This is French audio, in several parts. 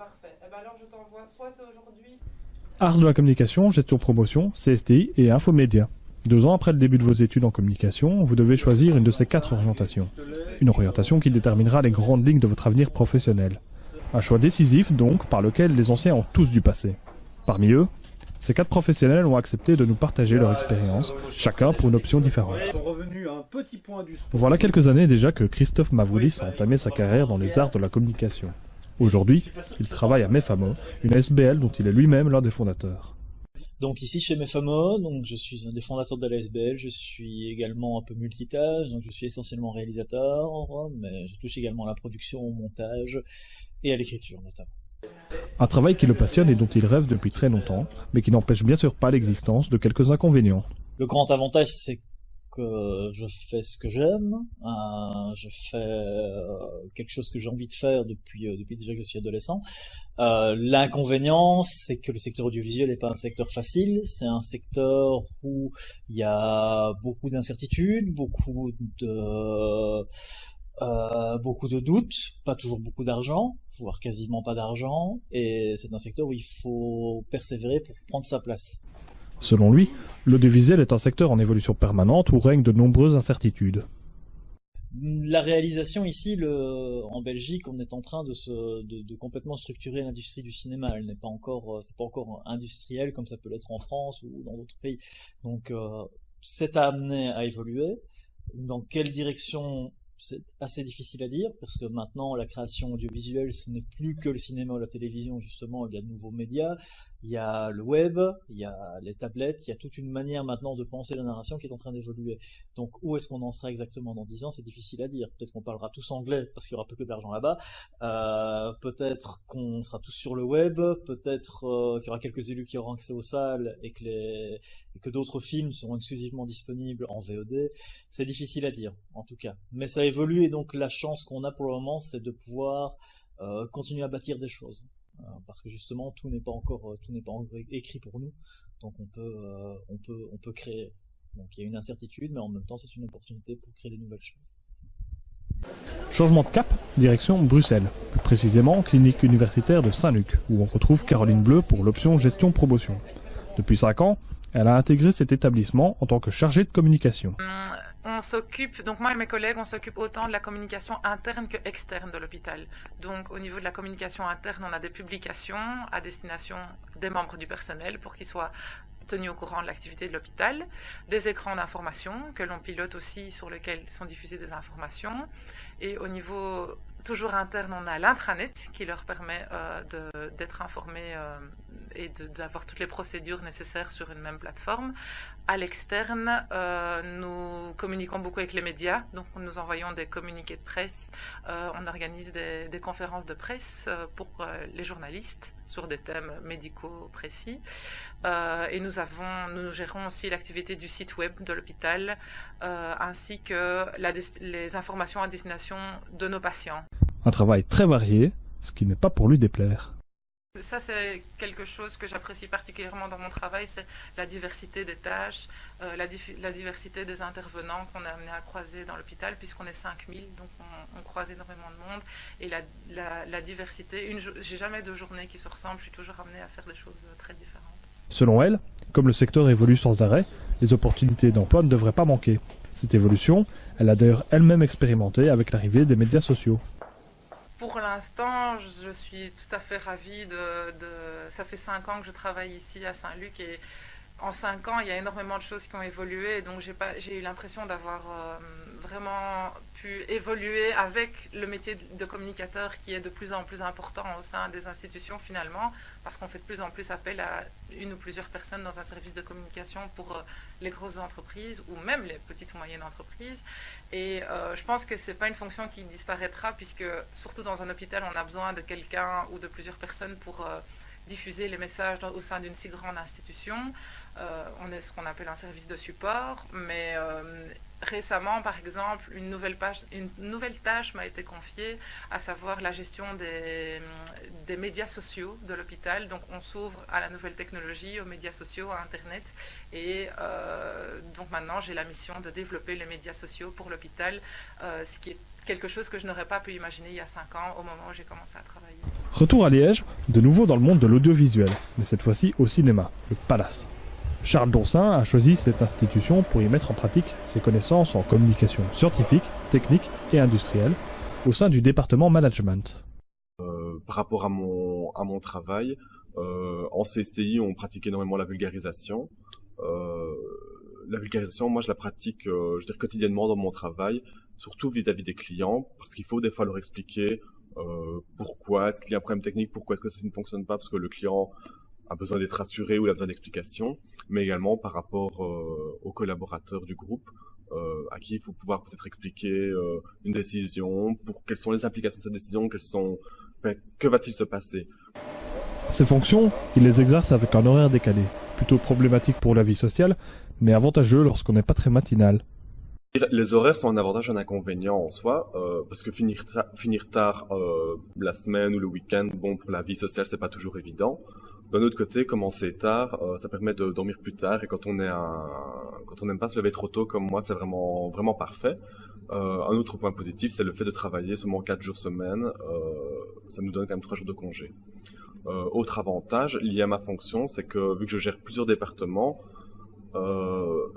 parfait. Eh ben alors je t'envoie soit aujourd'hui... Art de la communication, gestion promotion, CSTI et infomédia. 2 ans après le début de vos études en communication, vous devez choisir une de ces 4 orientations. Une orientation qui déterminera les grandes lignes de votre avenir professionnel. Un choix décisif donc, par lequel les anciens ont tous dû passer. Parmi eux, ces 4 professionnels ont accepté de nous partager leur expérience, chacun pour une option différente. Voilà quelques années déjà que Christophe Mavoulis a entamé sa carrière dans les arts de la communication. Aujourd'hui, il travaille à Mefamo, une SBL dont il est lui-même l'un des fondateurs. Donc ici chez Mefamo, donc je suis un des fondateurs de la SBL, je suis également un peu multitâche, donc je suis essentiellement réalisateur, mais je touche également à la production, au montage et à l'écriture notamment. Un travail qui le passionne et dont il rêve depuis très longtemps, mais qui n'empêche bien sûr pas l'existence de quelques inconvénients. Le grand avantage, c'est que je fais ce que j'aime, je fais quelque chose que j'ai envie de faire depuis déjà que je suis adolescent. L'inconvénient, c'est que le secteur audiovisuel n'est pas un secteur facile, c'est un secteur où il y a beaucoup d'incertitudes, beaucoup de doutes, pas toujours beaucoup d'argent, voire quasiment pas d'argent, et c'est un secteur où il faut persévérer pour prendre sa place. Selon lui, l'audiovisuel est un secteur en évolution permanente où règnent de nombreuses incertitudes. La réalisation ici, en Belgique, on est en train de complètement structurer l'industrie du cinéma. Elle n'est pas encore, c'est pas encore industriel comme ça peut l'être en France ou dans d'autres pays. Donc, c'est amené à évoluer. Dans quelle direction? C'est assez difficile à dire, parce que maintenant, la création audiovisuelle, ce n'est plus que le cinéma ou la télévision, justement, il y a de nouveaux médias, il y a le web, il y a les tablettes, il y a toute une manière maintenant de penser la narration qui est en train d'évoluer. Donc, où est-ce qu'on en sera exactement dans 10 ans? C'est difficile à dire. Peut-être qu'on parlera tous anglais, parce qu'il y aura peu que d'argent là-bas, peut-être qu'on sera tous sur le web, peut-être qu'il y aura quelques élus qui auront accès aux salles, et que d'autres films seront exclusivement disponibles en VOD. C'est difficile à dire, en tout cas. Mais ça évolue, et donc la chance qu'on a pour le moment, c'est de pouvoir continuer à bâtir des choses. Parce que justement, tout n'est pas encore écrit pour nous, donc on peut créer. Donc il y a une incertitude, mais en même temps, c'est une opportunité pour créer des nouvelles choses. Changement de cap, direction Bruxelles, plus précisément clinique universitaire de Saint-Luc, où on retrouve Caroline Bleu pour l'option gestion-promotion. Depuis 5 ans, elle a intégré cet établissement en tant que chargée de communication. On s'occupe, donc moi et mes collègues, on s'occupe autant de la communication interne que externe de l'hôpital. Donc au niveau de la communication interne, on a des publications à destination des membres du personnel pour qu'ils soient tenus au courant de l'activité de l'hôpital, des écrans d'information que l'on pilote aussi sur lesquels sont diffusées des informations. Et au niveau toujours interne, on a l'intranet qui leur permet d'être informés et d'avoir toutes les procédures nécessaires sur une même plateforme. À l'externe, nous communiquons beaucoup avec les médias, donc nous envoyons des communiqués de presse, on organise des conférences de presse pour les journalistes sur des thèmes médicaux précis. Et nous gérons aussi l'activité du site web de l'hôpital, ainsi que les informations à destination de nos patients. Un travail très varié, ce qui n'est pas pour lui déplaire. Ça, c'est quelque chose que j'apprécie particulièrement dans mon travail, c'est la diversité des tâches, la diversité des intervenants qu'on est amené à croiser dans l'hôpital, puisqu'on est 5000, donc on croise énormément de monde. Et la diversité, j'ai jamais 2 journées qui se ressemblent, je suis toujours amenée à faire des choses très différentes. Selon elle, comme le secteur évolue sans arrêt, les opportunités d'emploi ne devraient pas manquer. Cette évolution, elle a d'ailleurs elle-même expérimenté avec l'arrivée des médias sociaux. Pour l'instant, je suis tout à fait ravie ça fait 5 ans que je travaille ici à Saint-Luc et en 5 ans, il y a énormément de choses qui ont évolué. Donc j'ai eu l'impression d'avoir vraiment pu évoluer avec le métier de communicateur qui est de plus en plus important au sein des institutions finalement, parce qu'on fait de plus en plus appel à une ou plusieurs personnes dans un service de communication pour les grosses entreprises ou même les petites ou moyennes entreprises. Et je pense que ce n'est pas une fonction qui disparaîtra, puisque surtout dans un hôpital, on a besoin de quelqu'un ou de plusieurs personnes pour diffuser les messages au sein d'une si grande institution. On est ce qu'on appelle un service de support, mais récemment, par exemple, une nouvelle tâche m'a été confiée, à savoir la gestion des médias sociaux de l'hôpital. Donc on s'ouvre à la nouvelle technologie, aux médias sociaux, à Internet. Et donc maintenant, j'ai la mission de développer les médias sociaux pour l'hôpital, ce qui est quelque chose que je n'aurais pas pu imaginer il y a 5 ans, au moment où j'ai commencé à travailler. Retour à Liège, de nouveau dans le monde de l'audiovisuel, mais cette fois-ci au cinéma, le Palace. Charles Doncin a choisi cette institution pour y mettre en pratique ses connaissances en communication scientifique, technique et industrielle au sein du département management. Par rapport à mon travail, en CSTI, on pratique énormément la vulgarisation. La vulgarisation, moi, je la pratique, je dirais, quotidiennement dans mon travail, surtout vis-à-vis des clients, parce qu'il faut des fois leur expliquer pourquoi est-ce qu'il y a un problème technique, pourquoi est-ce que ça ne fonctionne pas, parce que le client a besoin d'être rassuré ou il a besoin d'explications, mais également par rapport aux collaborateurs du groupe, à qui il faut pouvoir peut-être expliquer une décision, quelles sont les implications de cette décision, que va-t-il se passer. Ces fonctions, il les exerce avec un horaire décalé, plutôt problématique pour la vie sociale, mais avantageux lorsqu'on n'est pas très matinal. Les horaires sont un avantage et un inconvénient en soi, parce que finir tard la semaine ou le week-end, bon, pour la vie sociale, c'est pas toujours évident. D'un autre côté, commencer tard, ça permet de dormir plus tard, et quand on n'aime pas se lever trop tôt comme moi, c'est vraiment, vraiment parfait. Un autre point positif, c'est le fait de travailler seulement 4 jours semaine, ça nous donne quand même 3 jours de congé. Autre avantage lié à ma fonction, c'est que vu que je gère plusieurs départements,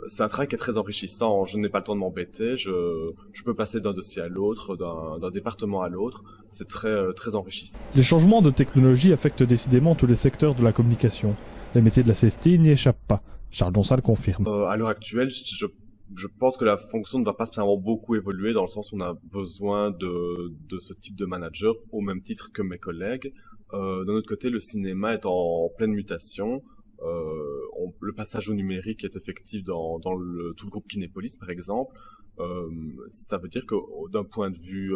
c'est un travail qui est très enrichissant. Je n'ai pas le temps de m'embêter. Je peux passer d'un dossier à l'autre, d'un département à l'autre. C'est très, très enrichissant. Les changements de technologie affectent décidément tous les secteurs de la communication. Les métiers de la CSTI n'y échappent pas. Charles Doncin le confirme. À l'heure actuelle, je pense que la fonction ne va pas spécialement beaucoup évoluer, dans le sens où on a besoin de ce type de manager au même titre que mes collègues. D'un autre côté, le cinéma est en pleine mutation. Le passage au numérique est effectif dans tout le groupe Kinépolis, par exemple. Ça veut dire que d'un point de vue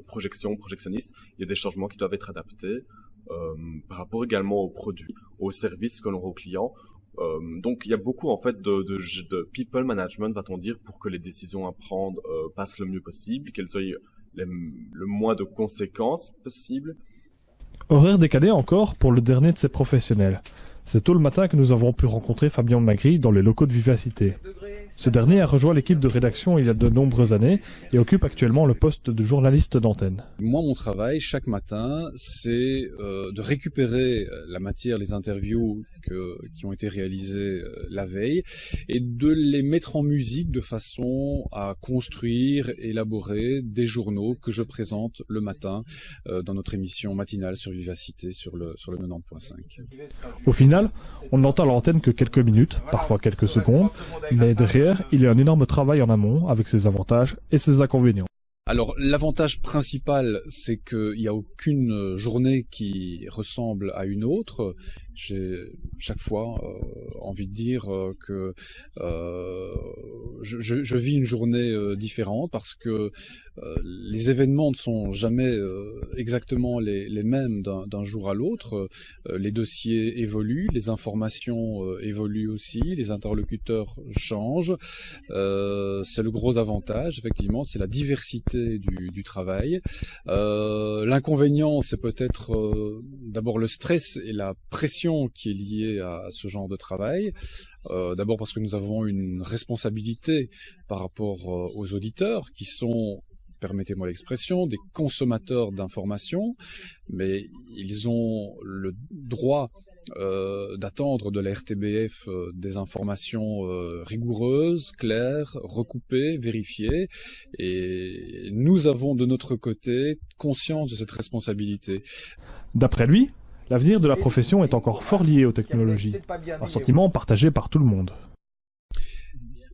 projectionniste, il y a des changements qui doivent être adaptés par rapport également aux produits, aux services que l'on rend aux clients. Donc il y a beaucoup en fait de people management, va-t-on dire, pour que les décisions à prendre passent le mieux possible, qu'elles aient le moins de conséquences possible. Horaire décalé encore pour le dernier de ces professionnels. C'est tôt le matin que nous avons pu rencontrer Fabien Magri dans les locaux de Vivacité. Ce dernier a rejoint l'équipe de rédaction il y a de nombreuses années et occupe actuellement le poste de journaliste d'antenne. Moi, mon travail, chaque matin, c'est de récupérer la matière, les interviews qui ont été réalisées la veille et de les mettre en musique de façon à construire, élaborer des journaux que je présente le matin dans notre émission matinale sur Vivacité sur le 90.5. Au final, on n'entend à l'antenne que quelques minutes, parfois quelques secondes, mais derrière, il y a un énorme travail en amont avec ses avantages et ses inconvénients. Alors, l'avantage principal, c'est qu'il n'y a aucune journée qui ressemble à une autre. J'ai chaque fois envie de dire que je vis une journée différente parce que les événements ne sont jamais exactement les mêmes d'un jour à l'autre. Les dossiers évoluent, les informations évoluent aussi, les interlocuteurs changent. C'est le gros avantage, effectivement, c'est la diversité du travail. L'inconvénient, c'est peut-être d'abord le stress et la pression qui est liée à ce genre de travail. D'abord parce que nous avons une responsabilité par rapport aux auditeurs qui sont, permettez-moi l'expression, des consommateurs d'informations, mais ils ont le droit d'attendre de la RTBF des informations rigoureuses, claires, recoupées, vérifiées, et nous avons de notre côté conscience de cette responsabilité. D'après lui, l'avenir de la profession est encore fort lié aux technologies, un sentiment partagé par tout le monde.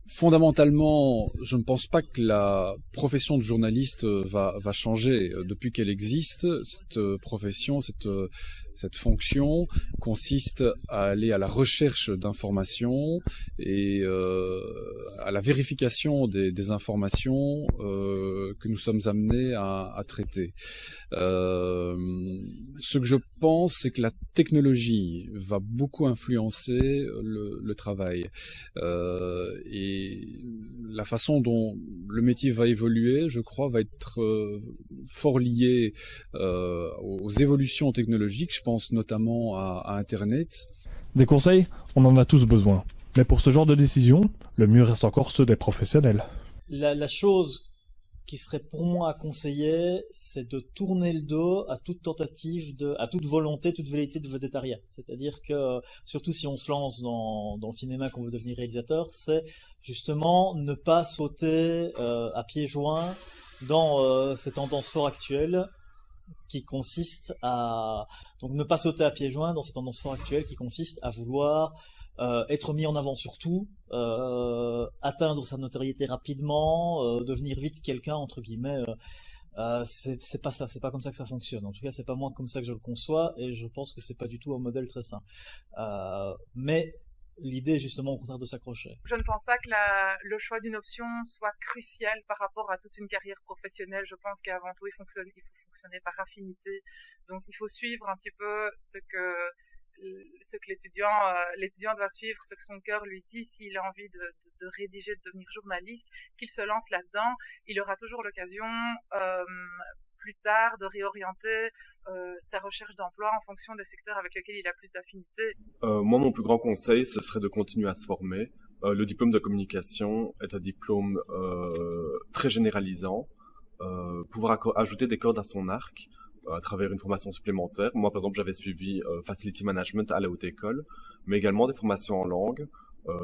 Fondamentalement, je ne pense pas que la profession de journaliste va changer. Depuis qu'elle existe, cette profession, cette fonction consiste à aller à la recherche d'informations et à la vérification des informations que nous sommes amenés à traiter. Ce que je pense, c'est que la technologie va beaucoup influencer le travail. Et la façon dont le métier va évoluer, je crois, va être fort lié aux évolutions technologiques. Je pense notamment à Internet. Des conseils, on en a tous besoin. Mais pour ce genre de décision, le mieux reste encore ceux des professionnels. La chose qui serait pour moi à conseiller, c'est de tourner le dos à toute tentative à toute volonté, toute velléité de vedettariat. C'est-à-dire que, surtout si on se lance dans le cinéma, qu'on veut devenir réalisateur, c'est justement ne pas sauter à pieds joints dans ces tendances fort actuelles qui consistent à... Donc ne pas sauter à pieds joints dans ces tendances fort actuelles qui consistent à vouloir être mis en avant sur tout, atteindre sa notoriété rapidement, devenir vite quelqu'un, entre guillemets. C'est pas ça, c'est pas comme ça que ça fonctionne. En tout cas, c'est pas moi comme ça que je le conçois, et je pense que c'est pas du tout un modèle très sain. Mais l'idée est justement au contraire de s'accrocher. Je ne pense pas que le choix d'une option soit crucial par rapport à toute une carrière professionnelle. Je pense qu'avant tout, il faut fonctionner par affinité. Donc, il faut suivre un petit peu ce que l'étudiant doit suivre, ce que son cœur lui dit. S'il a envie de rédiger, de devenir journaliste, qu'il se lance là-dedans. Il aura toujours l'occasion plus tard de réorienter sa recherche d'emploi en fonction des secteurs avec lesquels il a plus d'affinité. Moi, mon plus grand conseil, ce serait de continuer à se former. Le diplôme de communication est un diplôme très généralisant. Pouvoir ajouter des cordes à son arc à travers une formation supplémentaire. Moi, par exemple, j'avais suivi Facility Management à la haute école, mais également des formations en langue.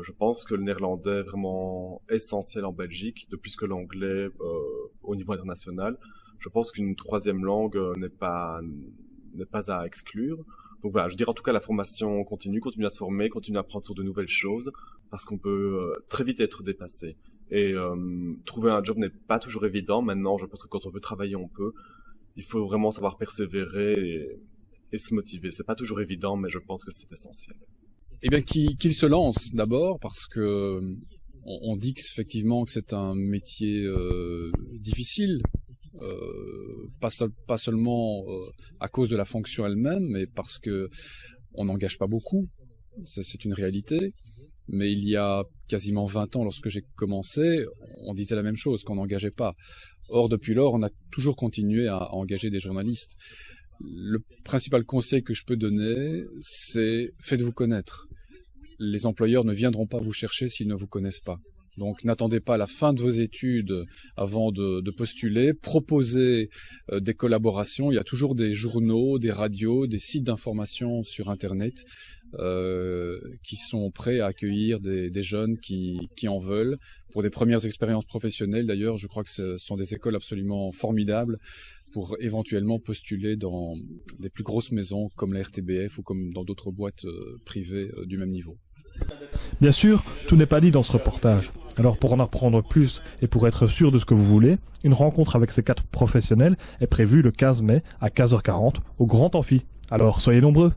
Je pense que le néerlandais est vraiment essentiel en Belgique, de plus que l'anglais au niveau international. Je pense qu'une troisième langue n'est pas à exclure. Donc voilà, je dirais en tout cas la formation continue à se former, continue à apprendre sur de nouvelles choses, parce qu'on peut très vite être dépassé. Et trouver un job n'est pas toujours évident. Maintenant, je pense que quand on veut travailler, on peut. Il faut vraiment savoir persévérer et se motiver. C'est pas toujours évident, mais je pense que c'est essentiel. Eh bien, qu'il se lance d'abord, parce que on dit effectivement que c'est un métier difficile. Pas seulement à cause de la fonction elle-même, mais parce que on n'engage pas beaucoup, c'est une réalité. Mais il y a quasiment 20 ans, lorsque j'ai commencé, on disait la même chose, qu'on n'engageait pas. Or, depuis lors, on a toujours continué à engager des journalistes. Le principal conseil que je peux donner, c'est faites-vous connaître. Les employeurs ne viendront pas vous chercher s'ils ne vous connaissent pas. Donc n'attendez pas la fin de vos études avant de postuler, proposez des collaborations. Il y a toujours des journaux, des radios, des sites d'information sur Internet qui sont prêts à accueillir des jeunes qui en veulent. Pour des premières expériences professionnelles d'ailleurs, je crois que ce sont des écoles absolument formidables pour éventuellement postuler dans des plus grosses maisons comme la RTBF ou comme dans d'autres boîtes privées du même niveau. Bien sûr, tout n'est pas dit dans ce reportage. Alors pour en apprendre plus et pour être sûr de ce que vous voulez, une rencontre avec ces 4 professionnels est prévue le 15 mai à 15h40 au Grand Amphi. Alors soyez nombreux.